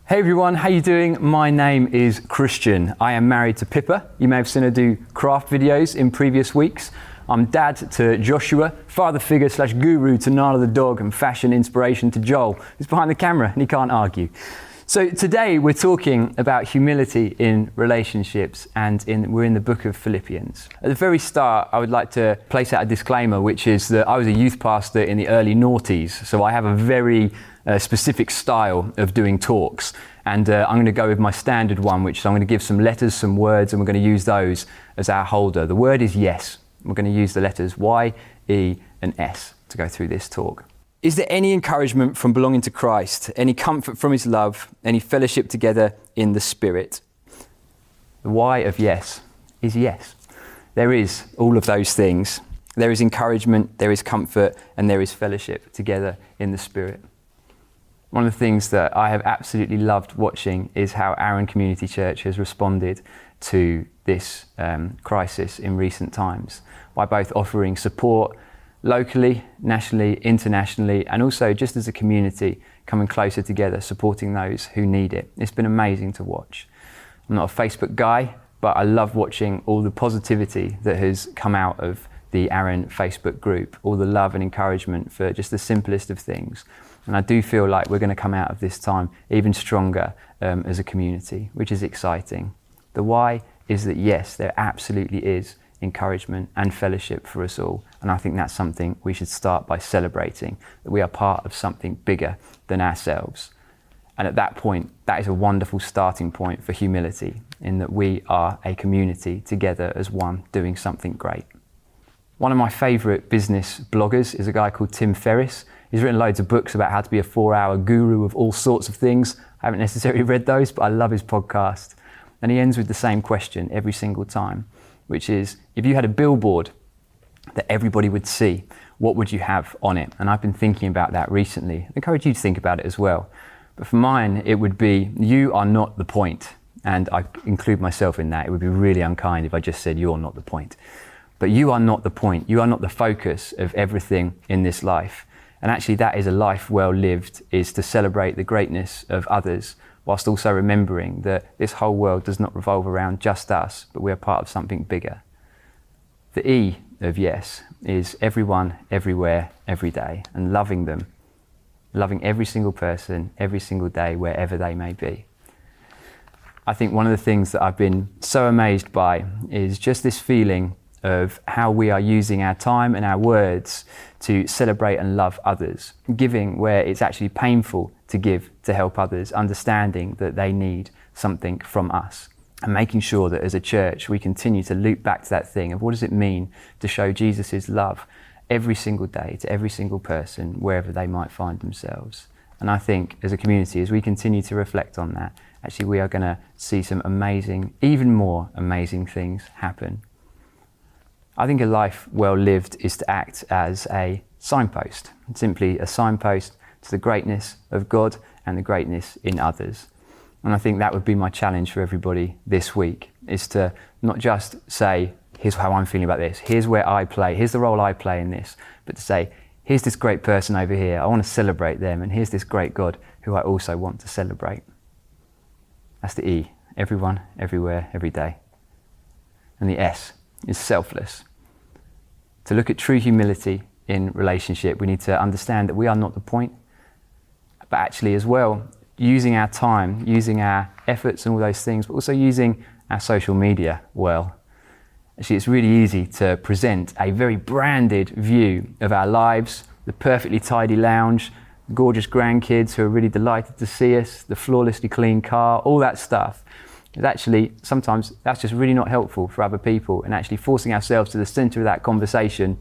Hey everyone, how you doing? My name is Kristian. I am married to Pippa. You may have seen her do craft videos in previous weeks. I'm dad to Joshua, father figure / guru to Nala the dog, and fashion inspiration to Joel, who's behind the camera and he can't argue. So today we're talking about humility in relationships, and we're in the book of Philippians. At the very start, I would like to place out a disclaimer, which is that I was a youth pastor in the early noughties, so I have a very specific style of doing talks, and I'm going to go with my standard one, which is I'm going to give some letters, some words, and we're going to use those as our holder. The word is yes. We're going to use the letters Y, E, and S to go through this talk. Is there any encouragement from belonging to Christ, any comfort from his love, any fellowship together in the Spirit? The Y of yes is yes. There is all of those things. There is encouragement, there is comfort, and there is fellowship together in the Spirit. One of the things that I have absolutely loved watching is how Arun Community Church has responded to this crisis in recent times by both offering support locally, nationally, internationally, and also just as a community coming closer together, supporting those who need it. It's been amazing to watch. I'm not a Facebook guy, but I love watching all the positivity that has come out of the Arun Facebook group, all the love and encouragement for just the simplest of things. And I do feel like we're going to come out of this time even stronger as a community, which is exciting. The why is that yes, there absolutely is encouragement and fellowship for us all. And I think that's something we should start by celebrating, that we are part of something bigger than ourselves. And at that point, that is a wonderful starting point for humility, in that we are a community together as one doing something great. One of my favourite business bloggers is a guy called Tim Ferriss. He's written loads of books about how to be a 4-hour guru of all sorts of things. I haven't necessarily read those, but I love his podcast. And he ends with the same question every single time, which is, if you had a billboard that everybody would see, what would you have on it? And I've been thinking about that recently. I encourage you to think about it as well. But for mine, it would be, you are not the point. And I include myself in that. It would be really unkind if I just said, you're not the point. But you are not the point. You are not the focus of everything in this life. And actually that is a life well lived, is to celebrate the greatness of others, whilst also remembering that this whole world does not revolve around just us, but we are part of something bigger. The E of yes is everyone, everywhere, every day, and loving them, loving every single person, every single day, wherever they may be. I think one of the things that I've been so amazed by is just this feeling of how we are using our time and our words to celebrate and love others, giving where it's actually painful to give to help others, understanding that they need something from us, and making sure that as a church we continue to loop back to that thing of what does it mean to show Jesus' love every single day to every single person wherever they might find themselves. And I think as a community, as we continue to reflect on that, actually we are going to see some amazing, even more amazing things happen. I think a life well lived is to act as a signpost, simply a signpost to the greatness of God and the greatness in others. And I think that would be my challenge for everybody this week, is to not just say, here's how I'm feeling about this, here's where I play, here's the role I play in this, but to say, here's this great person over here, I want to celebrate them, and here's this great God who I also want to celebrate. That's the E, everyone, everywhere, every day. And the S is selfless. To look at true humility in relationship, we need to understand that we are not the point, but actually as well, using our time, using our efforts and all those things, but also using our social media well. Actually, it's really easy to present a very branded view of our lives, the perfectly tidy lounge, gorgeous grandkids who are really delighted to see us, the flawlessly clean car, all that stuff. Actually, sometimes that's just really not helpful for other people, and actually forcing ourselves to the center of that conversation.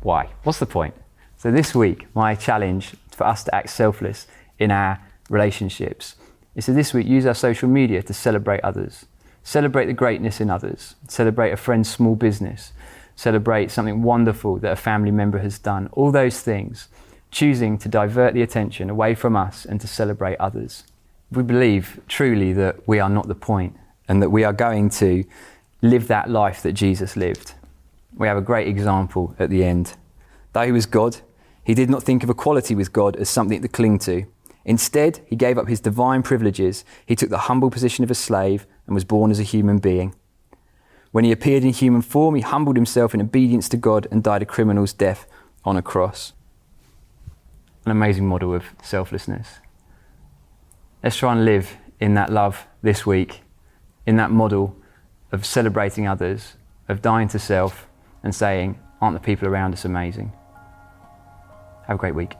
Why? What's the point? So this week, my challenge for us to act selfless in our relationships is to this week use our social media to celebrate others, celebrate the greatness in others, celebrate a friend's small business, celebrate something wonderful that a family member has done, all those things, choosing to divert the attention away from us and to celebrate others. We believe truly that we are not the point and that we are going to live that life that Jesus lived. We have a great example at the end. Though he was God, he did not think of equality with God as something to cling to. Instead, he gave up his divine privileges. He took the humble position of a slave and was born as a human being. When he appeared in human form, he humbled himself in obedience to God and died a criminal's death on a cross. An amazing model of selflessness. Let's try and live in that love this week, in that model of celebrating others, of dying to self and saying, aren't the people around us amazing? Have a great week.